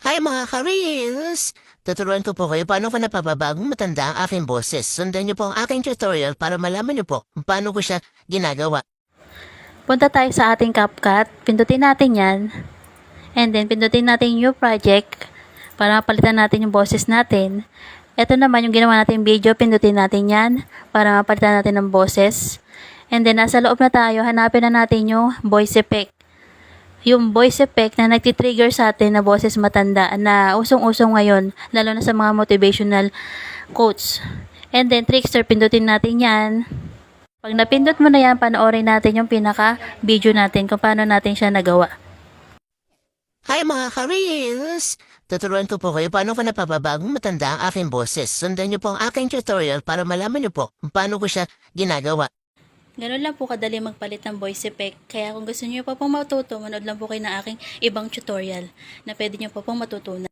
Hi mga ka-reels! Tuturuan ko po kayo paano ko napapabagong matanda ang aking boses. Sundan niyo po ang aking tutorial para malaman niyo po kung paano ko siya ginagawa. Punta tayo sa ating CapCut, pindutin natin yan, and then pindutin natin yung new project para mapalitan natin yung boses natin. Ito naman yung ginawa natin video, pindutin natin yan para mapalitan natin ng boses. And then nasa loob na tayo, hanapin na natin yung voice effect. Yung voice effect na nagtitrigger sa atin na boses matanda na usong-usong ngayon, lalo na sa mga motivational quotes. And then Trickster, pindutin natin yan. Pag napindot mo na yan, panoorin natin yung pinaka-video natin kung paano natin siya nagawa. Hi mga ka-reels! Tuturuan ko po kayo paano ko napapabagong matanda ang aking boses. Sundan niyo po ang aking tutorial para malaman niyo po kung paano ko siya ginagawa. Ganun lang po kadali magpalit ng voice effect. Kaya kung gusto niyo pa pong matuto, manood lang po kayo ng aking ibang tutorial na pwede niyo pa pong matutunan.